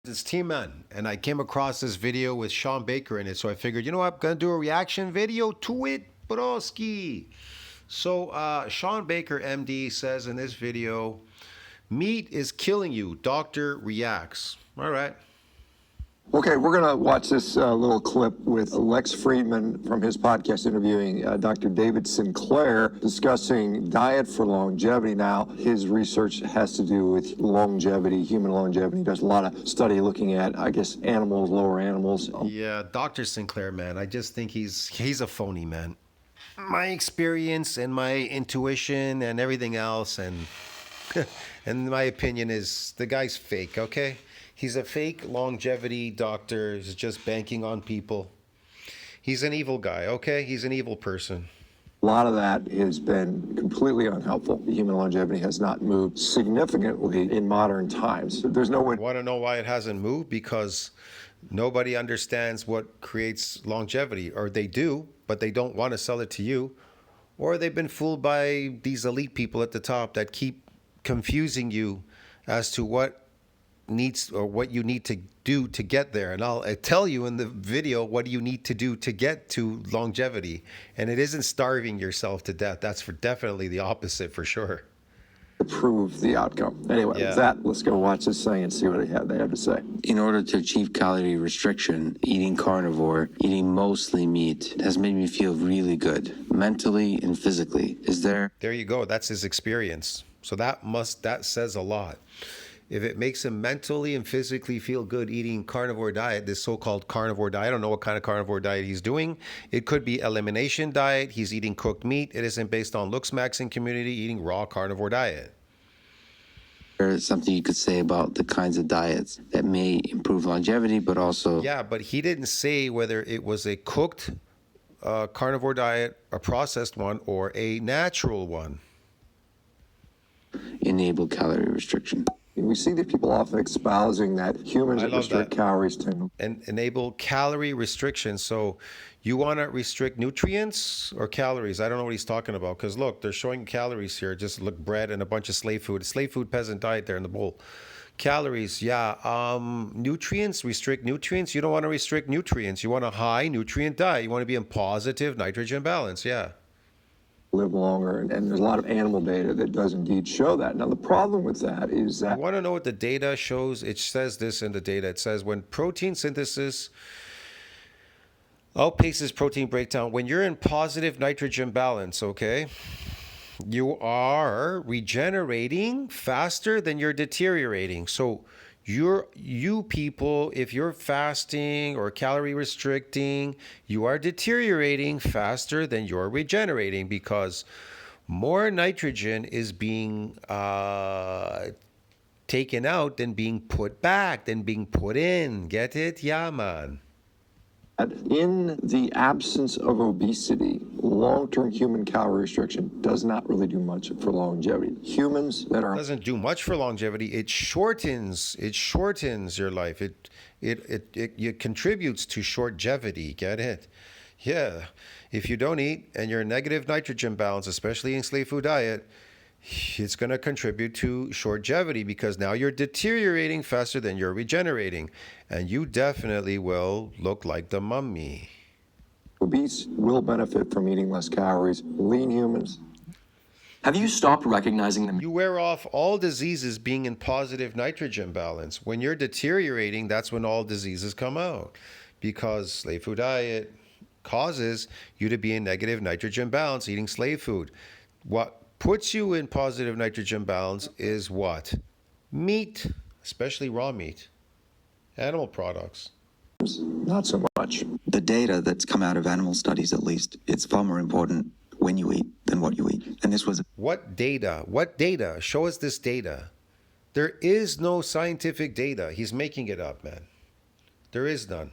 It's T-Man, and I came across this video with Sean Baker in it, so I figured, you know what, I'm gonna do a reaction video to it, broski. So, Sean Baker, MD, says in this video, meat is killing you. Doctor reacts. All right. Okay, we're going to watch this little clip with Lex Friedman from his podcast interviewing Dr. David Sinclair discussing diet for longevity. Now, his research has to do with longevity, human longevity. He does a lot of study looking at, I guess, animals, lower animals. Yeah, Dr. Sinclair, man. I just think he's a phony, man. My experience and my intuition and everything else and and my opinion is the guy's fake, okay? He's a fake longevity doctor. He's just banking on people. He's an evil guy, okay? He's an evil person. A lot of that has been completely unhelpful. Human longevity has not moved significantly in modern times. There's no way. Want to know why it hasn't moved? Because nobody understands what creates longevity, or they do, but they don't want to sell it to you, or they've been fooled by these elite people at the top that keep confusing you as to what needs or what you need to do to get there. And I tell you in the video what do you need to do to get to longevity, and it isn't starving yourself to death. That's for definitely the opposite, for sure. Improve the outcome. Anyway, Yeah. with that, let's go watch this thing and see what they have to say. In order to achieve calorie restriction, eating carnivore, eating mostly meat, has made me feel really good, mentally and physically. There you go. That's his experience. So that says a lot. If it makes him mentally and physically feel good eating carnivore diet, this so-called carnivore diet, I don't know what kind of carnivore diet he's doing. It could be elimination diet. He's eating cooked meat. It isn't based on looks maxing community eating raw carnivore diet. There's something you could say about the kinds of diets that may improve longevity, but also... Yeah, but he didn't say whether it was a cooked carnivore diet, a processed one, or a natural one. enable calorie restriction. We see these people often espousing that humans I that love restrict that. calories tend to. And enable calorie restriction. So you want to restrict nutrients or calories? I don't know what he's talking about, because look, they're showing calories here. Just look, bread and a bunch of slave food peasant diet there in the bowl. Calories, yeah. Nutrients, restrict nutrients. You don't want to restrict nutrients. You want a high nutrient diet. You want to be in positive nitrogen balance, yeah. Live longer, and there's a lot of animal data that does indeed show that. Now, the problem with that is that You want to know what the data shows? It says this in the data. It says when protein synthesis outpaces protein breakdown, when you're in positive nitrogen balance, okay, you are regenerating faster than you're deteriorating. So you people, if you're fasting or calorie restricting, you are deteriorating faster than you're regenerating, because more nitrogen is being taken out than being put back, than being put in. Get it? Yeah, man. in the absence of obesity, long-term human calorie restriction does not really do much for longevity. Humans that are Doesn't do much for longevity. It shortens your life. It contributes to shortgevity. Get it? Yeah. If you don't eat and you're in negative nitrogen balance, especially in slave food diet, it's going to contribute to shortgevity, because now you're deteriorating faster than you're regenerating, and you definitely will look like the mummy. obese will benefit from eating less calories. Lean humans, Have you stopped recognizing them? You wear off all diseases being in positive nitrogen balance. When you're deteriorating, that's when all diseases come out, because slave food diet causes you to be in negative nitrogen balance eating slave food. What puts you in positive nitrogen balance is what? Meat, especially raw meat, animal products. not so much. The data that's come out of animal studies, at least, it's far more important when you eat than what you eat. And this was What data? What data? Show us this data. There is no scientific data. He's making it up, man. There is none.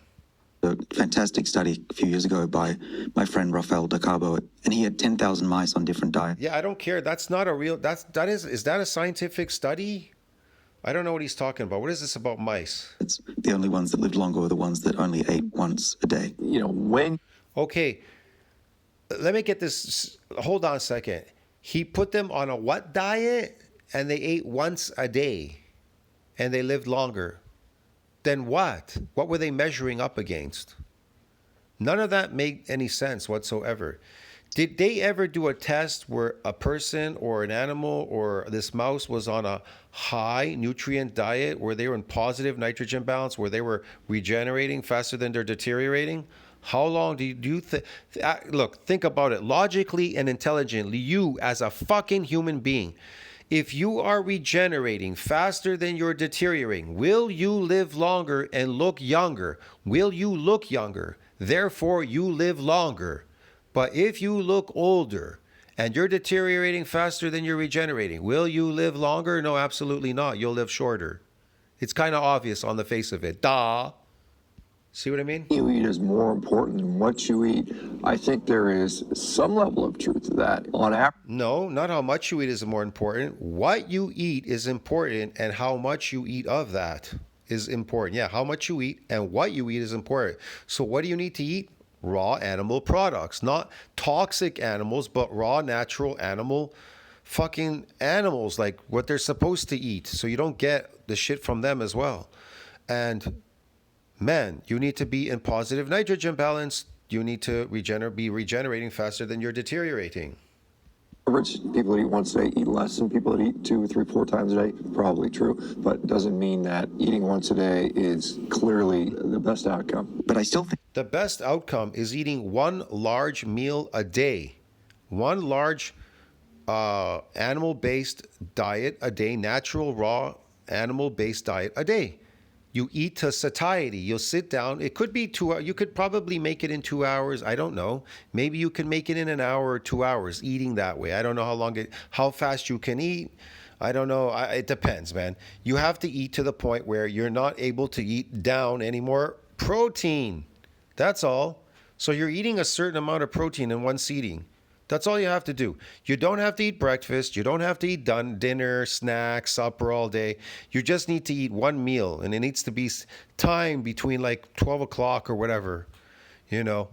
a fantastic study a few years ago by my friend Rafael DeCarbo, and he had 10,000 mice on different diets. Yeah, I don't care. That's not a real. Is that a scientific study? I don't know what he's talking about. What is this about mice? It's the only ones that lived longer were the ones that only ate once a day. You know, when Okay, let me get this. Hold on a second. He put them on a what diet? And they ate once a day, and they lived longer. then what? What were they measuring up against? None of that made any sense whatsoever. Did they ever do a test where a person or an animal or this mouse was on a high nutrient diet where they were in positive nitrogen balance, where they were regenerating faster than they're deteriorating? How long do you think? Look, think about it logically and intelligently. You, as a fucking human being, if you are regenerating faster than you're deteriorating, will you live longer and look younger? Will you look younger? Therefore, you live longer. But if you look older and you're deteriorating faster than you're regenerating, will you live longer? No, absolutely not. You'll live shorter. It's kind of obvious on the face of it. Duh. See what I mean? You eat is more important than what you eat. I think there is some level of truth to that. On average, No, not how much you eat is more important. What you eat is important, and how much you eat of that is important. Yeah, how much you eat and what you eat is important. So what do you need to eat? Raw animal products, not toxic animals, but raw natural animal fucking animals, like what they're supposed to eat. So you don't get the shit from them as well. And man, you need to be in positive nitrogen balance. You need to be regenerating faster than you're deteriorating. people that eat once a day eat less than people that eat 2, 3, 4 times a day. Probably true, but it doesn't mean that eating once a day is clearly the best outcome. But I still think The best outcome is eating one large meal a day, one large animal-based diet a day, natural, raw, animal-based diet a day. You eat to satiety. You'll sit down. It could be 2 hours. You could probably make it in 2 hours. I don't know. Maybe you can make it in an hour or 2 hours eating that way. I don't know how fast you can eat. I don't know. It depends, man. You have to eat to the point where you're not able to eat down any more protein. That's all. So you're eating a certain amount of protein in one seating. That's all you have to do. You don't have to eat breakfast. You don't have to eat dinner, snack, supper all day. You just need to eat one meal, and it needs to be time between like 12 o'clock or whatever, you know.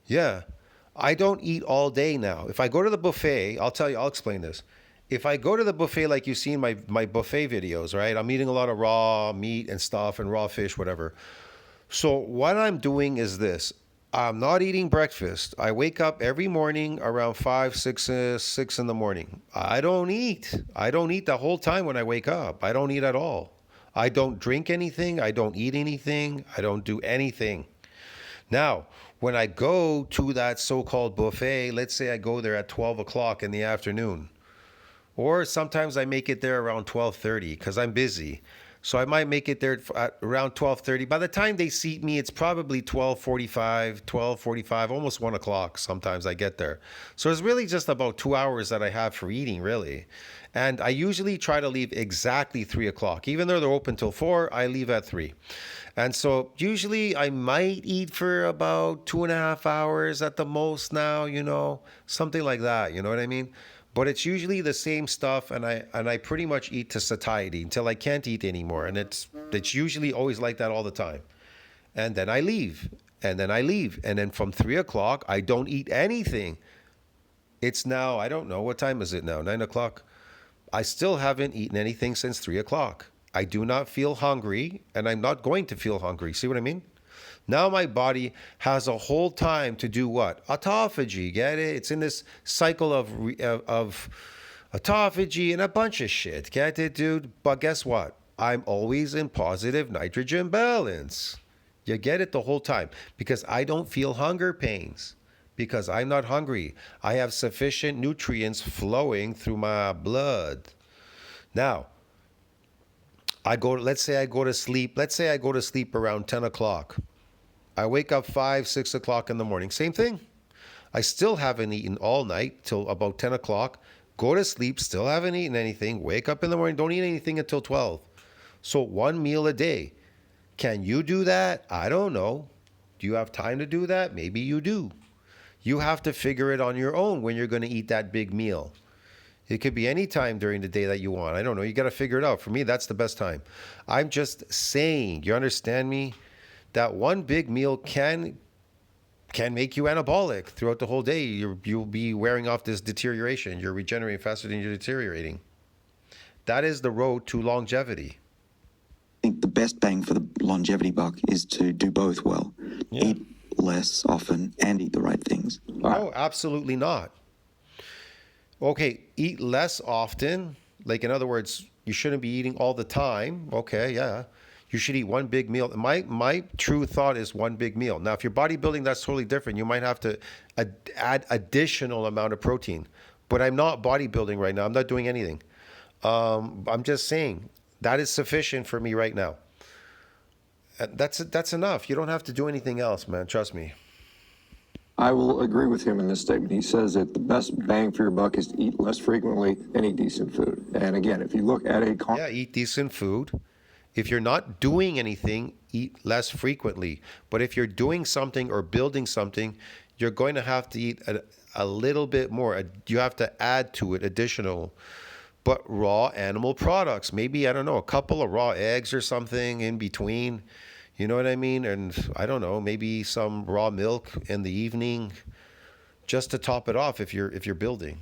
Yeah. I don't eat all day now. If I go to the buffet, I'll explain this. If I go to the buffet like you see in my buffet videos, right? I'm eating a lot of raw meat and stuff and raw fish, whatever. So what I'm doing is this. I'm not eating breakfast. I wake up every morning around 5, 6 in the morning. I don't eat. I don't eat the whole time when I wake up. I don't eat at all. I don't drink anything. I don't eat anything. I don't do anything. Now, when I go to that so-called buffet, let's say I go there at 12 o'clock in the afternoon, or sometimes I make it there around 12:30 because I'm busy. So I might make it there at around 12:30. By the time they seat me, it's probably 12:45, almost 1 o'clock sometimes I get there. So it's really just about 2 hours that I have for eating, really. And I usually try to leave exactly 3 o'clock. Even though they're open till 4, I leave at 3. And so usually I might eat for about 2.5 hours at the most now, something like that. You know what I mean? But it's usually the same stuff, and I pretty much eat to satiety until I can't eat anymore. And it's usually always like that all the time. And then I leave. And then from 3 o'clock, I don't eat anything. It's now, I don't know, what time is it now? 9 o'clock? I still haven't eaten anything since 3 o'clock. I do not feel hungry, and I'm not going to feel hungry. See what I mean? Now my body has a whole time to do what? Autophagy, get it? It's in this cycle of autophagy and a bunch of shit, get it, dude? But guess what? I'm always in positive nitrogen balance. You get it the whole time because I don't feel hunger pains because I'm not hungry. I have sufficient nutrients flowing through my blood. Now, let's say I go to sleep around 10 o'clock. I wake up 5, 6 o'clock in the morning. Same thing. I still haven't eaten all night till about 10 o'clock. Go to sleep, still haven't eaten anything. Wake up in the morning, don't eat anything until 12. So 1 meal a day. Can you do that? I don't know. Do you have time to do that? Maybe you do. You have to figure it on your own when you're going to eat that big meal. It could be any time during the day that you want. I don't know. You got to figure it out. For me, that's the best time. I'm just saying, you understand me? That one big meal can make you anabolic throughout the whole day. You'll be wearing off this deterioration. You're regenerating faster than you're deteriorating. That is the road to longevity. think the best bang for the longevity buck is to do both well. Eat less often and eat the right things. No, absolutely not. Okay, eat less often. Like, in other words, you shouldn't be eating all the time. Okay, yeah. You should eat one big meal. My true thought is one big meal. Now, if you're bodybuilding, that's totally different. You might have to add additional amount of protein. But I'm not bodybuilding right now. I'm not doing anything. I'm just saying that is sufficient for me right now. That's enough. You don't have to do anything else, man. Trust me. I will agree with him in this statement. He says that the best bang for your buck is to eat less frequently and eat decent food. And again, if you look at a Yeah, eat decent food. If you're not doing anything, eat less frequently. But if you're doing something or building something, you're going to have to eat a little bit more. You have to add to it additional. But raw animal products, maybe, I don't know, a couple of raw eggs or something in between. You know what I mean? And I don't know, maybe some raw milk in the evening just to top it off if you're building.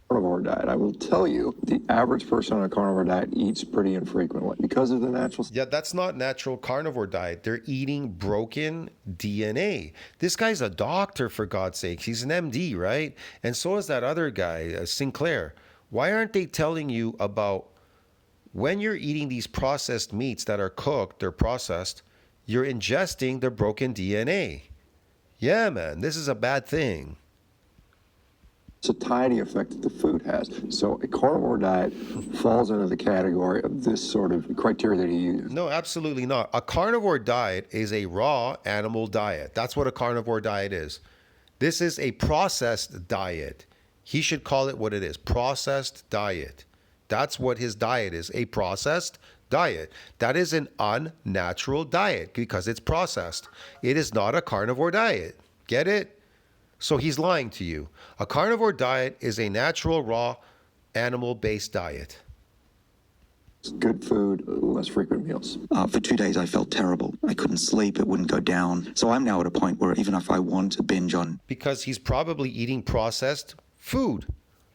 carnivore diet, I will tell you the average person on a carnivore diet eats pretty infrequently because of the natural. Yeah, that's not natural carnivore diet. They're eating broken DNA. This guy's a doctor, for God's sake. He's an MD, right? And so is that other guy, Sinclair. Why aren't they telling you about when you're eating these processed meats that are cooked, they're processed, you're ingesting the broken DNA? Yeah, man, this is a bad thing. Satiety effect that the food has. So a carnivore diet falls into the category of this sort of criteria that he used. No, absolutely not. A carnivore diet is a raw animal diet. That's what a carnivore diet is. This is a processed diet. He should call it what it is, processed diet. That's what his diet is, a processed diet. That is an unnatural diet because it's processed. It is not a carnivore diet. Get it? So he's lying to you. A carnivore diet is a natural, raw, animal-based diet. Good food, less frequent meals. For 2 days, I felt terrible. I couldn't sleep. It wouldn't go down. So I'm now at a point where even if I want to binge on Because he's probably eating processed food.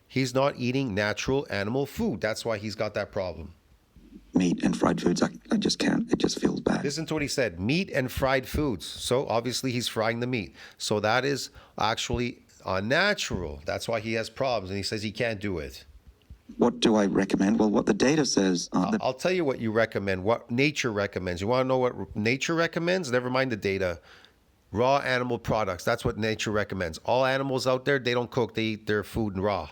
He's not eating natural animal food. That's why he's got that problem. meat and fried foods, I just can't. It just feels bad. Listen to what he said, meat and fried foods. So obviously he's frying the meat. So that is actually unnatural. That's why he has problems. And he says he can't do it. What do I recommend? Well, what the data says, I'll tell you what you recommend, what nature recommends. You want to know what nature recommends? Never mind the data. Raw animal products. That's what nature recommends. All animals out there, they don't cook. They eat their food raw.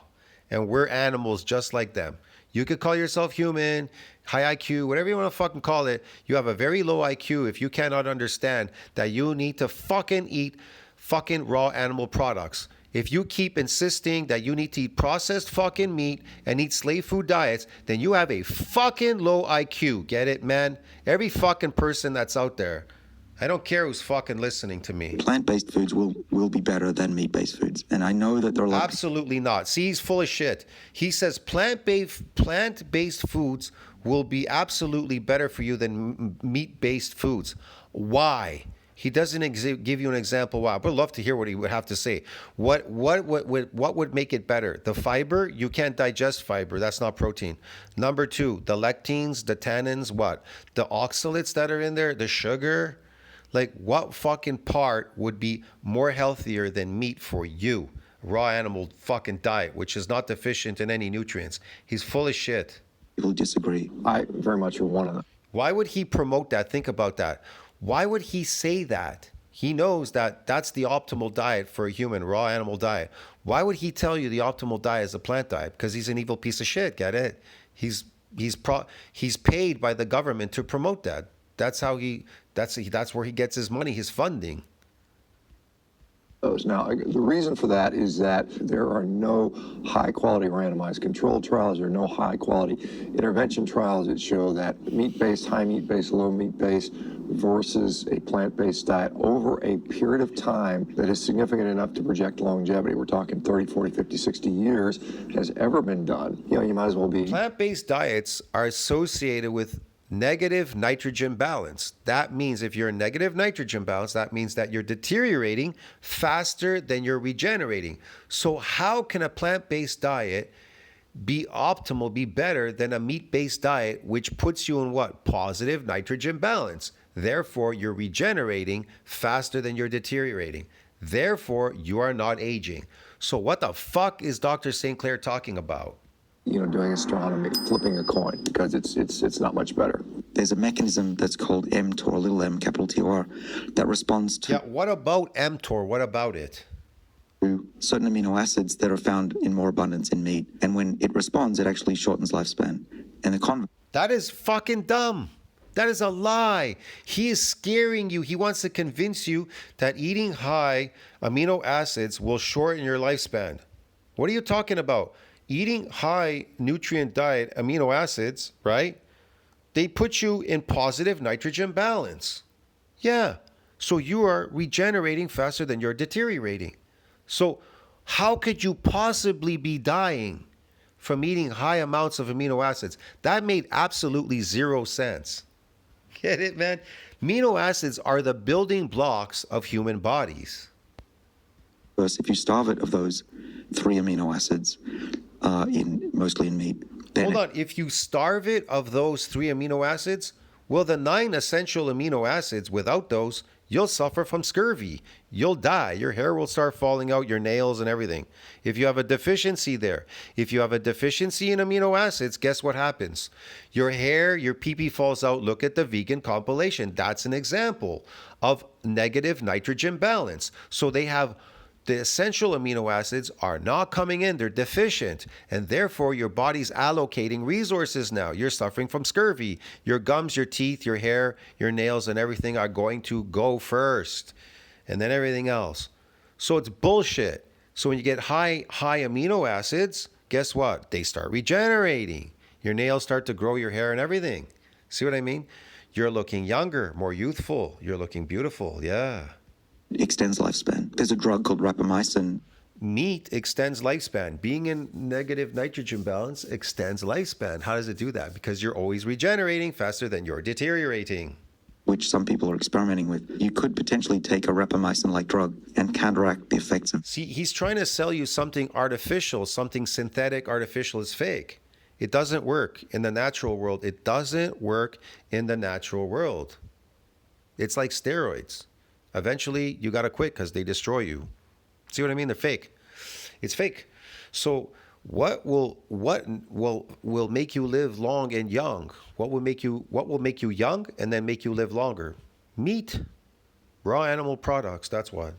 And we're animals just like them. You could call yourself human, high IQ, whatever you want to fucking call it. You have a very low IQ if you cannot understand that you need to fucking eat fucking raw animal products. If you keep insisting that you need to eat processed fucking meat and eat slave food diets, then you have a fucking low IQ. Get it, man? Every fucking person that's out there. I don't care who's fucking listening to me. plant-based foods will be better than meat-based foods. And I know that there are a lot of Absolutely not. See, he's full of shit. He says plant-based foods will be absolutely better for you than meat-based foods. Why? He doesn't give you an example why. I would love to hear what he would have to say. What would make it better? The fiber? You can't digest fiber. That's not protein. Number two, the lectins, the tannins, what? The oxalates that are in there, the sugar. Like, what fucking part would be more healthier than meat for you? Raw animal fucking diet, which is not deficient in any nutrients. He's full of shit. people disagree. I very much are one of them. Why would he promote that? Think about that. Why would he say that? He knows that that's the optimal diet for a human, raw animal diet. Why would he tell you the optimal diet is a plant diet? Because he's an evil piece of shit, get it? He's paid by the government to promote that. That's where he gets his money, his funding. Now, the reason for that is that there are no high-quality randomized controlled trials. There are no high-quality intervention trials that show that meat-based, high meat-based, low meat-based versus a plant-based diet over a period of time that is significant enough to project longevity. We're talking 30, 40, 50, 60 years has ever been done. You know, you might as well be... Plant-based diets are associated with negative nitrogen balance. That means if you're in negative nitrogen balance, that means that you're deteriorating faster than you're regenerating. So how can a plant-based diet be optimal, be better than a meat-based diet, which puts you in what? Positive nitrogen balance. Therefore, you're regenerating faster than you're deteriorating. Therefore, you are not aging. So what the fuck is Dr. St. Clair talking about? Doing astronomy, flipping a coin, because it's not much better. There's a mechanism that's called mTOR, little m, capital TOR, that responds to Yeah, what about mTOR? What about it? certain amino acids that are found in more abundance in meat. And when it responds, it actually shortens lifespan. And the That is fucking dumb. That is a lie. He is scaring you. He wants to convince you that eating high amino acids will shorten your lifespan. What are you talking about? Eating high nutrient diet amino acids, right? They put you in positive nitrogen balance. Yeah. So you are regenerating faster than you're deteriorating. So how could you possibly be dying from eating high amounts of amino acids? That made absolutely zero sense. Get it, man? Amino acids are the building blocks of human bodies. converse, if you starve it of those 3 amino acids, mostly in meat, then Hold on. If you starve it of those 3 amino acids, well, the 9 essential amino acids, without those, you'll suffer from scurvy. You'll die. Your hair will start falling out, your nails and everything. If you have a deficiency there, if you have a deficiency in amino acids, guess what happens? Your hair, your pee-pee falls out. Look at the vegan compilation. That's an example of negative nitrogen balance. So they have the essential amino acids are not coming in. They're deficient. And therefore, your body's allocating resources now. You're suffering from scurvy. Your gums, your teeth, your hair, your nails, and everything are going to go first. And then everything else. So it's bullshit. So when you get high amino acids, guess what? They start regenerating. Your nails start to grow, your hair and everything. See what I mean? You're looking younger, more youthful. You're looking beautiful. Yeah. extends lifespan. There's a drug called rapamycin. Meat extends lifespan. Being in negative nitrogen balance extends lifespan. How does it do that? Because you're always regenerating faster than you're deteriorating. Which some people are experimenting with. You could potentially take a rapamycin-like drug and counteract the effects of. See, he's trying to sell you something artificial, something synthetic. Artificial is fake. It doesn't work in the natural world. It doesn't work in the natural world. It's like steroids. Eventually, you got to quit because they destroy you. See what I mean? They're fake. It's fake. So what will make you live long and young? What will make you young and then make you live longer? Meat, raw animal products. That's what.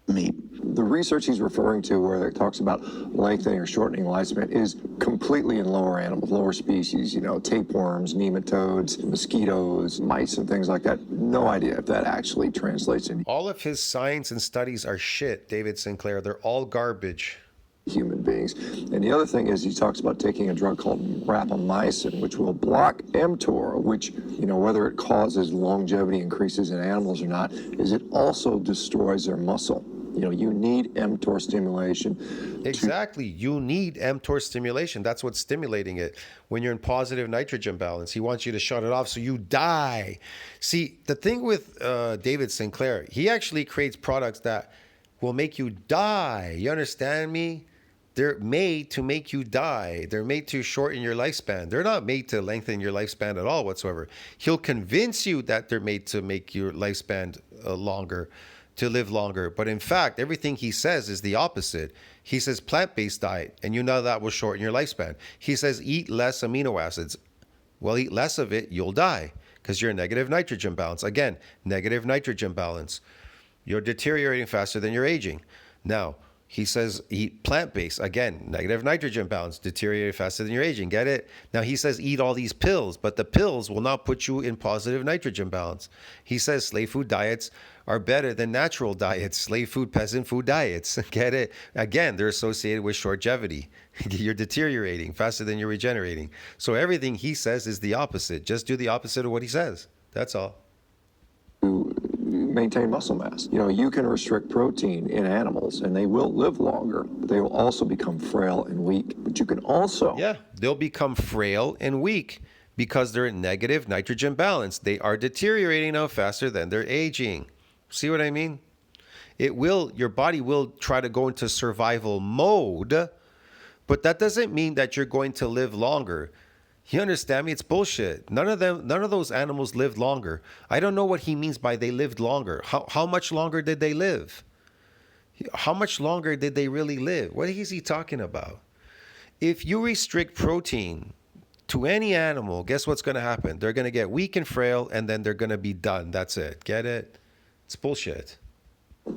Meat. The research he's referring to where it talks about lengthening or shortening lifespan is completely in lower animals, lower species, tapeworms, nematodes, mosquitoes, mice, and things like that. No idea if that actually translates into All of his science and studies are shit, David Sinclair. They're all garbage. human beings. And the other thing is he talks about taking a drug called rapamycin, which will block mTOR, which, whether it causes longevity increases in animals or not, is it also destroys their muscle. You need mTOR stimulation. Exactly. You need mTOR stimulation. That's what's stimulating it. When you're in positive nitrogen balance, he wants you to shut it off so you die. See, the thing with David Sinclair, he actually creates products that will make you die. You understand me? They're made to make you die. They're made to shorten your lifespan. They're not made to lengthen your lifespan at all whatsoever. He'll convince you that they're made to make your lifespan longer, to live longer. But in fact, everything he says is the opposite. He says plant-based diet, and that will shorten your lifespan. He says eat less amino acids. Well, eat less of it, you'll die because you're in negative nitrogen balance. Again, negative nitrogen balance. You're deteriorating faster than you're aging. Now, he says eat plant-based. Again, negative nitrogen balance, deteriorating faster than you're aging. Get it? Now, he says eat all these pills, but the pills will not put you in positive nitrogen balance. He says slave food diets are better than natural diets, slave food, peasant food diets. Get it? Again, they're associated with shortgevity. You're deteriorating faster than you're regenerating. So everything he says is the opposite. Just do the opposite of what he says. That's all. Maintain muscle mass. You can restrict protein in animals and they will live longer, but they will also become frail and weak. But you can also They'll become frail and weak because they're in negative nitrogen balance. They are deteriorating now faster than they're aging. See what I mean? Your body will try to go into survival mode, But that doesn't mean that you're going to live longer. You understand me? It's bullshit. None of those animals lived longer. I don't know what he means by they lived longer. How much longer did they live? How much longer did they really live? What is he talking about? If you restrict protein to any animal, guess what's going to happen? They're going to get weak and frail, and then they're going to be done. That's it. Get it? It's bullshit.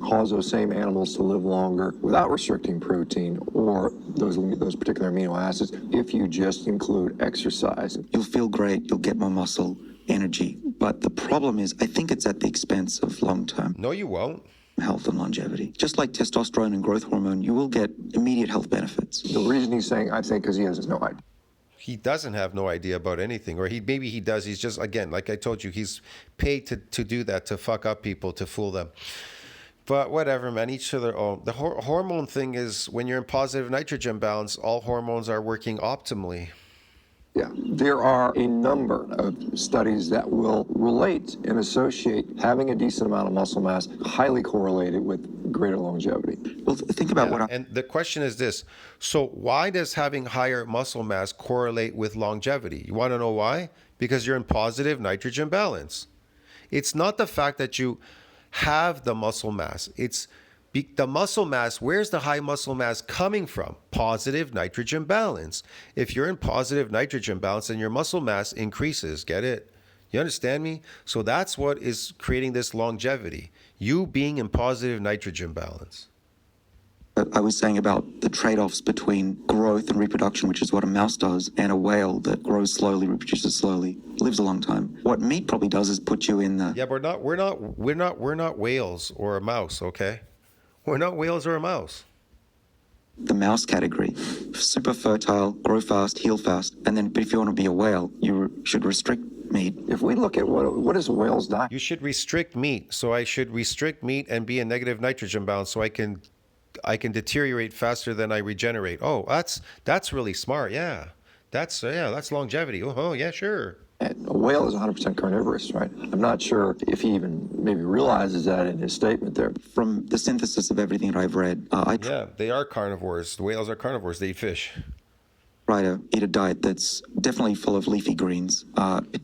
Cause those same animals to live longer without restricting protein or those particular amino acids if you just include exercise. You'll feel great, you'll get more muscle, energy. But the problem is, I think it's at the expense of long-term No, you won't. health and longevity. Just like testosterone and growth hormone, you will get immediate health benefits. The reason he's saying, I think, because he has no idea. He doesn't have no idea about anything, or maybe he does. He's just, again, like I told you, he's paid to do that, to fuck up people, to fool them. But whatever, man, each to their own. The hormone thing is when you're in positive nitrogen balance, all hormones are working optimally. Yeah, there are a number of studies that will relate and associate having a decent amount of muscle mass highly correlated with greater longevity. Well, think about what And the question is this. So why does having higher muscle mass correlate with longevity? You want to know why? Because you're in positive nitrogen balance. It's not the fact that you have the muscle mass. It's the muscle mass. Where's the high muscle mass coming from? Positive nitrogen balance. If you're in positive nitrogen balance, then your muscle mass increases. Get it? You understand me? So that's what is creating this longevity. You being in positive nitrogen balance. I was saying about the trade-offs between growth and reproduction, which is what a mouse does, and a whale that grows slowly, reproduces slowly, lives a long time. What meat probably does is put you in the Yeah, but we're not whales or a mouse, okay? We're not whales or a mouse. mouse category. Super fertile, grow fast, heal fast, and then but if you want to be a whale, you should restrict meat. If we look at what is a whale's diet, You should restrict meat. So I should restrict meat and be in negative nitrogen balance so I can deteriorate faster than I regenerate. Oh, that's really smart. Yeah. That's longevity. Oh, yeah, sure. a whale is 100% carnivorous, right? I'm not sure if he even maybe realizes that in his statement there. From the synthesis of everything that I've read, I Yeah, they are carnivores. The whales are carnivores. They eat fish. try to eat a diet that's definitely full of leafy greens.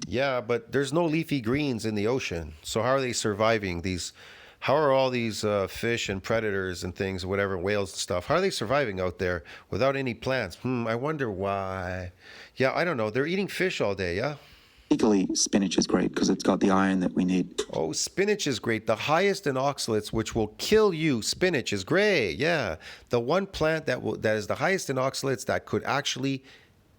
Yeah, but there's no leafy greens in the ocean. So how are they surviving? How are all these fish and predators and things, whatever, whales and stuff, how are they surviving out there without any plants? I wonder why. Yeah, I don't know. They're eating fish all day, yeah? Particularly spinach is great because it's got the iron that we need. Oh, spinach is great. The highest in oxalates, which will kill you. Spinach is great. Yeah, the one plant that is the highest in oxalates that could actually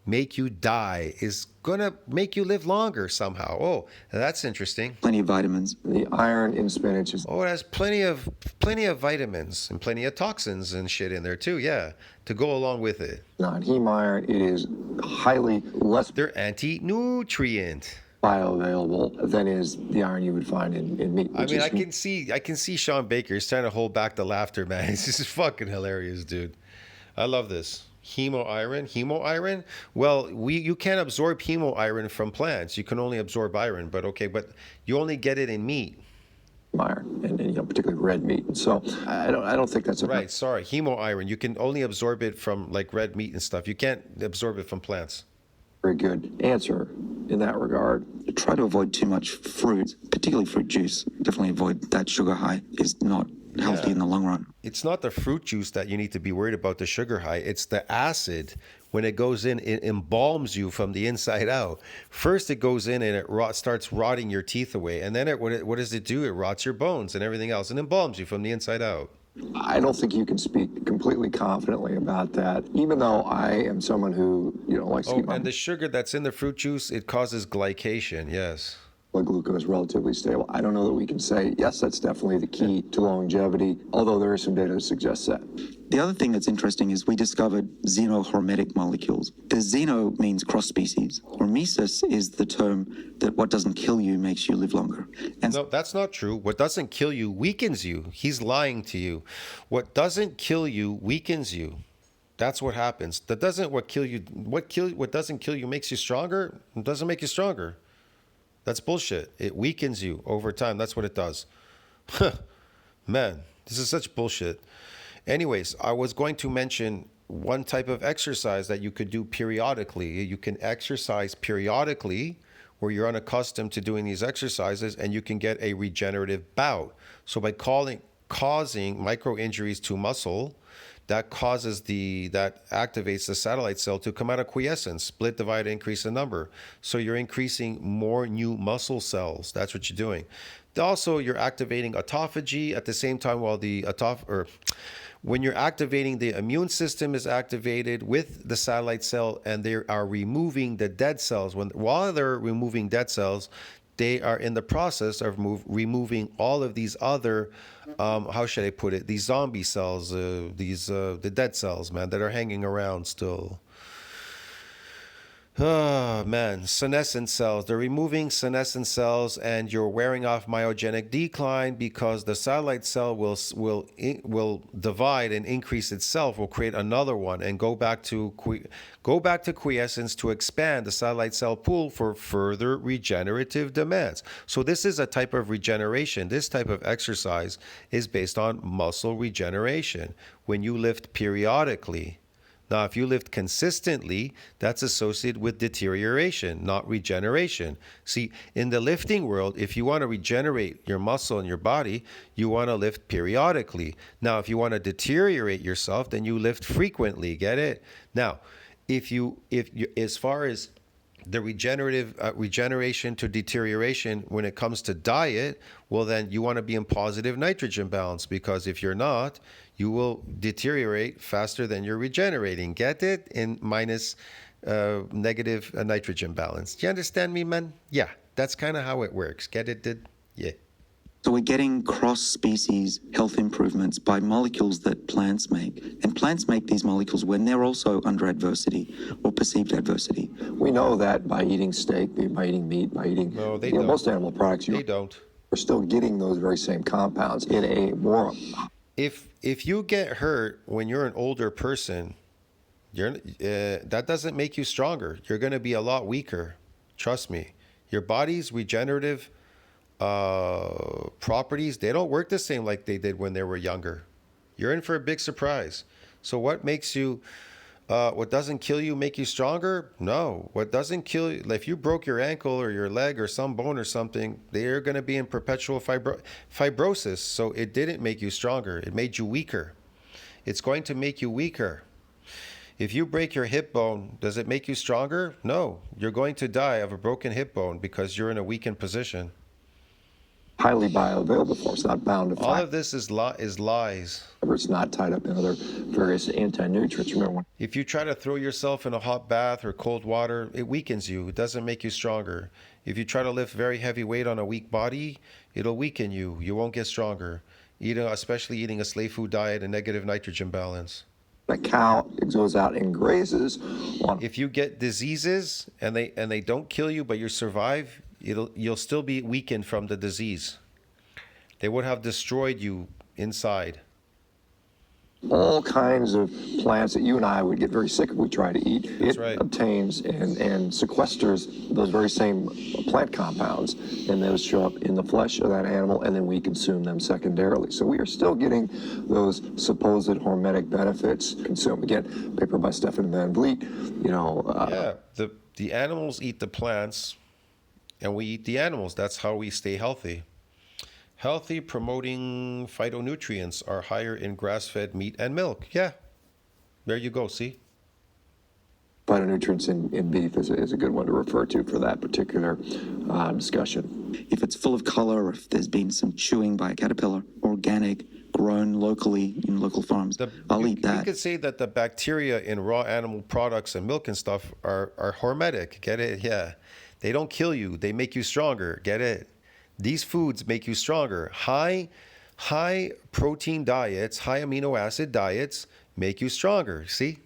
make you die is gonna make you live longer somehow. Oh, that's interesting. Plenty of vitamins. The iron in spinach is Oh, it has plenty of vitamins and plenty of toxins and shit in there too. Yeah, to go along with it. not heme iron. It is highly less They're anti-nutrient. bioavailable than is the iron you would find in meat. I which mean, is- I can see Sean Baker. He's trying to hold back the laughter, man. This is fucking hilarious, dude. I love this. Hemo iron. Well, you can't absorb hemo iron from plants. You can only absorb iron, but you only get it in meat. iron and particularly red meat. And so I don't think that's a Right, sorry. Hemo iron. You can only absorb it from like red meat and stuff. You can't absorb it from plants. very good answer in that regard. Try to avoid too much fruit, particularly fruit juice. Definitely avoid that sugar high. Is not healthy in the long run. It's not the fruit juice that you need to be worried about, the sugar high. It's the acid. When it goes in, it embalms you from the inside out. First, it goes in and it starts rotting your teeth away. And then what does it do? It rots your bones and everything else and embalms you from the inside out. I don't think you can speak completely confidently about that, even though I am someone who likes to Oh, keep my and the sugar that's in the fruit juice, it causes glycation, yes. blood glucose relatively stable. I don't know that we can say, yes, that's definitely the key to longevity, although there is some data that suggests that. The other thing that's interesting is we discovered xenohormetic molecules. The xeno means cross species. Hormesis is the term that what doesn't kill you makes you live longer. And No, that's not true. What doesn't kill you weakens you. He's lying to you. What doesn't kill you weakens you. That's what happens. What doesn't kill you makes you stronger. It doesn't make you stronger. That's bullshit. It weakens you over time. That's what it does. Man, this is such bullshit. Anyways, I was going to mention one type of exercise that you could do periodically. You can exercise periodically where you're unaccustomed to doing these exercises, and you can get a regenerative bout. So by causing micro injuries to muscle, that activates the satellite cell to come out of quiescence, split, divide, increase in number. So you're increasing more new muscle cells. That's what you're doing. Also, you're activating autophagy at the same time while when you're activating, the immune system is activated with the satellite cell, and they are removing the dead cells. While they're removing dead cells, they are in the process of removing all of these other, how should I put it, these zombie cells, the dead cells, man, that are hanging around still. Oh, man, senescent cells. They're removing senescent cells, and you're wearing off myogenic decline because the satellite cell will divide and increase itself, will create another one and go back to quiescence to expand the satellite cell pool for further regenerative demands. So this is a type of regeneration. This type of exercise is based on muscle regeneration when you lift periodically. Now, if you lift consistently, that's associated with deterioration, not regeneration. See, in the lifting world, if you want to regenerate your muscle in your body, you want to lift periodically. Now, if you want to deteriorate yourself, then you lift frequently. Get it? Now, if you as far as the regeneration to deterioration when it comes to diet, well, then you want to be in positive nitrogen balance, because if you're not, you will deteriorate faster than you're regenerating. Get it? In minus negative nitrogen balance. Do you understand me, man? Yeah, that's kind of how it works. Get it? Yeah. So we're getting cross-species health improvements by molecules that plants make. And plants make these molecules when they're also under adversity or perceived adversity. We know that by eating steak, by eating meat, by eating No, they don't. most animal products, They don't. we're still getting those very same compounds in a more If you get hurt when you're an older person, that doesn't make you stronger. You're going to be a lot weaker. Trust me. Your body's regenerative properties, they don't work the same like they did when they were younger. You're in for a big surprise. So what makes you, what doesn't kill you make you stronger? No. What doesn't kill you, if you broke your ankle or your leg or some bone or something, they're going to be in perpetual fibrosis. So it didn't make you stronger. It made you weaker. It's going to make you weaker. If you break your hip bone, does it make you stronger? No. You're going to die of a broken hip bone because you're in a weakened position. highly bioavailable for us, not bound to All fiber. of this is lies. It's not tied up in other various anti-nutrients. Remember, If you try to throw yourself in a hot bath or cold water, it weakens you. It doesn't make you stronger. If you try to lift very heavy weight on a weak body, it'll weaken you. You won't get stronger. Especially eating a slave food diet and negative nitrogen balance. a cow goes out and grazes on If you get diseases and they don't kill you but you survive, you'll still be weakened from the disease. They would have destroyed you inside. all kinds of plants that you and I would get very sick if we try to eat. That's It right. obtains and sequesters those very same plant compounds, and those show up in the flesh of that animal, and then we consume them secondarily. So we are still getting those supposed hormetic benefits consumed. Again, paper by Stefan Van Vliet, Yeah, the animals eat the plants, and we eat the animals. That's how we stay healthy. Healthy promoting phytonutrients are higher in grass-fed meat and milk. Yeah, there you go. See, phytonutrients in beef is a good one to refer to for that particular discussion. If it's full of color, or if there's been some chewing by a caterpillar, organic, grown locally in local farms, I'll eat You that. could say that the bacteria in raw animal products and milk and stuff are hormetic. Get it? Yeah, they don't kill you. They make you stronger. Get it? These foods make you stronger. High protein diets, high amino acid diets make you stronger. See?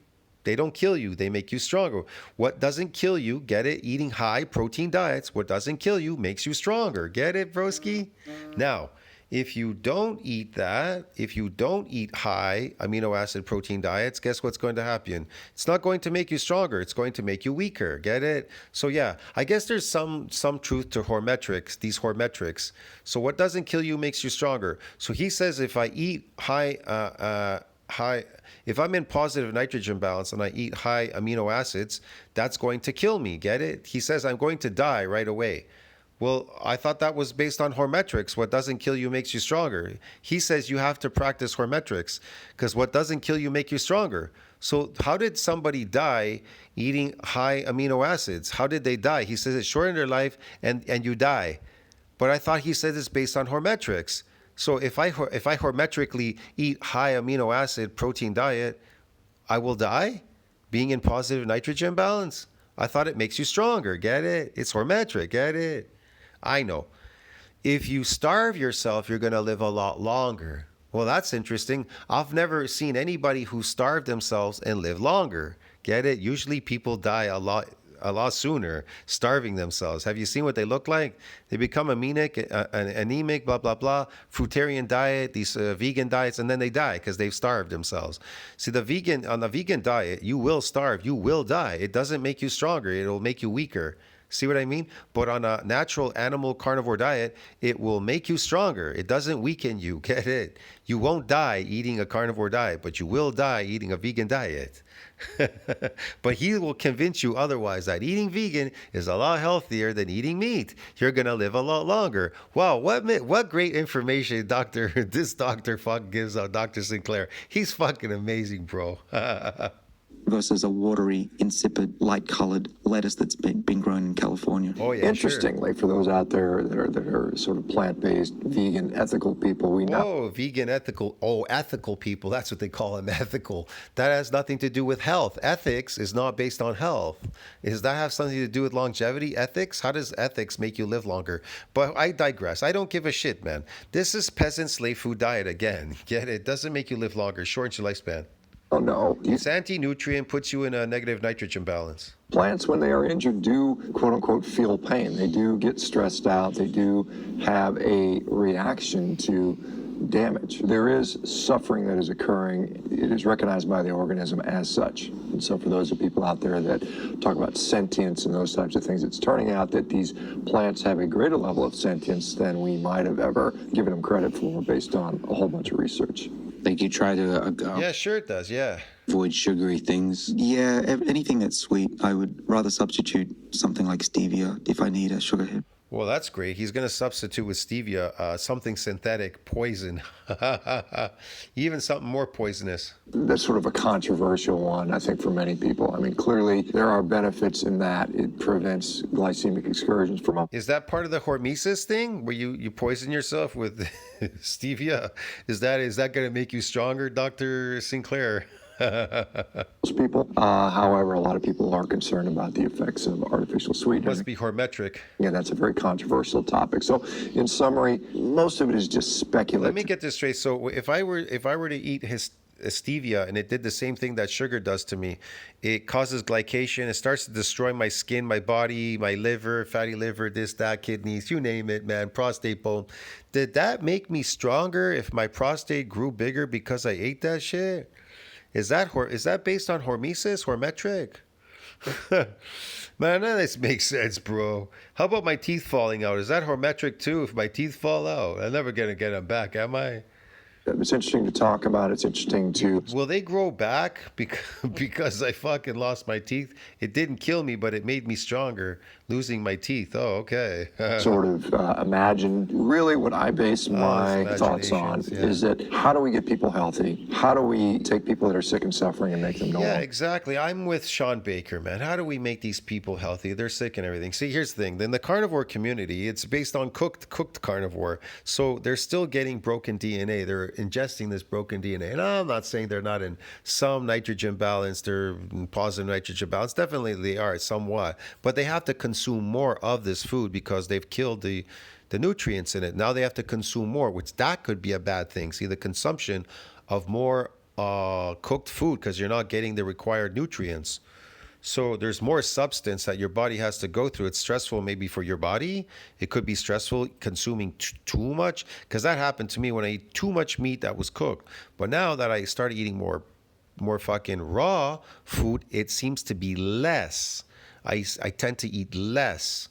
They don't kill you. They make you stronger. What doesn't kill you, get it? Eating high protein diets, what doesn't kill you makes you stronger. Get it, broski? Now, if you don't eat that, if you don't eat high amino acid protein diets, guess what's going to happen? It's not going to make you stronger. It's going to make you weaker. Get it? So yeah, I guess there's some truth to hormetrics, these hormetrics. So what doesn't kill you makes you stronger. So he says if I eat high high, if I'm in positive nitrogen balance and I eat high amino acids, that's going to kill me. Get it? He says I'm going to die right away. Well, I thought that was based on hormetrics. What doesn't kill you makes you stronger. He says you have to practice hormetrics because what doesn't kill you make you stronger. So how did somebody die eating high amino acids? How did they die? He says it shortened their life and you die. But I thought he said it's based on hormetrics. So if I hormetrically eat high amino acid protein diet, I will die being in positive nitrogen balance. I thought it makes you stronger. Get it? It's hormetric. Get it? I know. If you starve yourself, you're going to live a lot longer. Well, that's interesting. I've never seen anybody who starved themselves and live longer. Get it? Usually people die a lot sooner starving themselves. Have you seen what they look like? They become anemic, blah, blah, blah. Fruitarian diet, these vegan diets, and then they die because they've starved themselves. See, on the vegan diet, you will starve. You will die. It doesn't make you stronger. It'll make you weaker. See what I mean? But on a natural animal carnivore diet, it will make you stronger. It doesn't weaken you. Get it? You won't die eating a carnivore diet, but you will die eating a vegan diet. But he will convince you otherwise that eating vegan is a lot healthier than eating meat. You're going to live a lot longer. Wow, what great information this doctor fuck gives out, Dr. Sinclair. He's fucking amazing, bro. Versus a watery, insipid, light-colored lettuce that's been grown in California. Oh, yeah, Interestingly, for those out there that are sort of plant-based, vegan, ethical people, we know. Oh, vegan, ethical. Oh, ethical people. That's what they call them, ethical. That has nothing to do with health. Ethics is not based on health. Does that have something to do with longevity? Ethics? How does ethics make you live longer? But I digress. I don't give a shit, man. This is peasant slave food diet again. Get it? Doesn't make you live longer. Shortens your lifespan. Oh, no. It's anti-nutrient, puts you in a negative nitrogen balance. Plants, when they are injured, do quote unquote feel pain. They do get stressed out. They do have a reaction to damage. There is suffering that is occurring. It is recognized by the organism as such. And so for those of people out there that talk about sentience and those types of things, it's turning out that these plants have a greater level of sentience than we might have ever given them credit for based on a whole bunch of research. Like you try to Yeah, sure it does. Yeah. avoid sugary things. Yeah, anything that's sweet, I would rather substitute something like stevia if I need a sugar hit. Well, that's great. He's going to substitute with stevia something synthetic, poison, even something more poisonous. That's sort of a controversial one, I think, for many people. I mean, clearly there are benefits in that. It prevents glycemic excursions from up. Is that part of the hormesis thing where you poison yourself with stevia? Is that going to make you stronger, Dr. Sinclair? Most people. However, a lot of people are concerned about the effects of artificial sweetening. Must be hormetric. Yeah, that's a very controversial topic. So, in summary, most of it is just speculative. Let me get this straight. So if I were to eat his stevia and it did the same thing that sugar does to me, it causes glycation. It starts to destroy my skin, my body, my liver, fatty liver, this, that, kidneys, you name it, man, prostate bone. Did that make me stronger if my prostate grew bigger because I ate that shit? Is that based on hormesis, hormetric? Man, none of this makes sense, bro. How about my teeth falling out? Is that hormetric too? If my teeth fall out, I'm never gonna get them back, am I? It's interesting to talk about. It's interesting to Will they grow back because I fucking lost my teeth? It didn't kill me, but it made me stronger, losing my teeth. Oh, okay. sort of imagine. Really, what I base my thoughts on imaginations, yeah. is that how do we get people healthy? How do we take people that are sick and suffering and make them normal? Yeah, exactly. I'm with Sean Baker, man. How do we make these people healthy? They're sick and everything. See, here's the thing. In the carnivore community, it's based on cooked carnivore. So they're still getting broken DNA. They're ingesting this broken DNA. And I'm not saying they're not in some nitrogen balance. They're in positive nitrogen balance. Definitely they are somewhat. But they have to consume more of this food because they've killed the nutrients in it. Now they have to consume more, which that could be a bad thing. See, the consumption of more cooked food because you're not getting the required nutrients. So there's more substance that your body has to go through. It's stressful maybe for your body. It could be stressful consuming too much, because that happened to me when I ate too much meat that was cooked. But now that I started eating more fucking raw food, it seems to be less. I tend to eat less.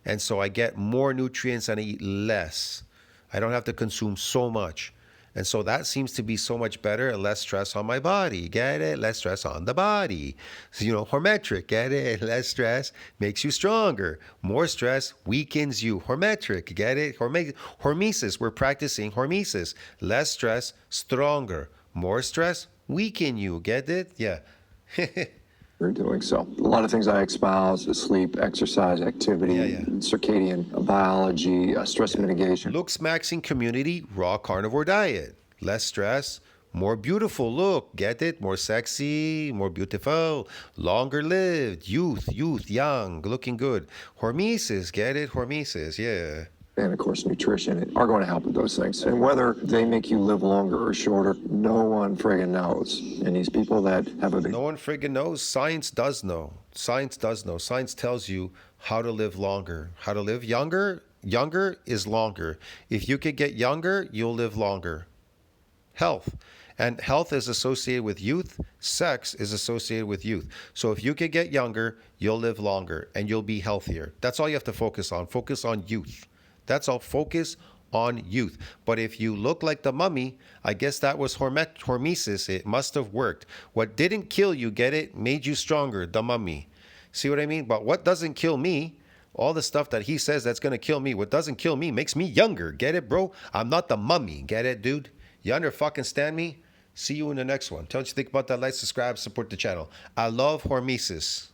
And so I get more nutrients and I eat less. I don't have to consume so much. And so that seems to be so much better and less stress on my body. Get it? Less stress on the body. So, hormetric, get it? Less stress makes you stronger. More stress weakens you. Hormetric, get it? Hormesis, we're practicing hormesis. Less stress, stronger. More stress, weaken you. Get it? Yeah. You're doing so. A lot of things I espouse: sleep, exercise, activity, circadian biology, stress mitigation. Looks maxing community, raw carnivore diet. Less stress, more beautiful look. Get it? More sexy, more beautiful, longer lived, youth, young, looking good. Hormesis, get it? Hormesis, yeah. And of course, nutrition are going to help with those things. And whether they make you live longer or shorter, no one friggin' knows. And these people that have a big No one friggin' knows. Science does know. Science does know. Science tells you how to live longer, how to live younger. Younger is longer. If you could get younger, you'll live longer. Health. And health is associated with youth. Sex is associated with youth. So if you could get younger, you'll live longer and you'll be healthier. That's all you have to focus on. Focus on youth. That's all. Focus on youth. But if you look like the mummy, I guess that was hormesis. It must have worked. What didn't kill you, get it, made you stronger, the mummy. See what I mean? But what doesn't kill me, all the stuff that he says that's going to kill me, what doesn't kill me makes me younger. Get it, bro? I'm not the mummy. Get it, dude? You understand me? See you in the next one. Tell us what you think about that. Like, subscribe, support the channel. I love hormesis.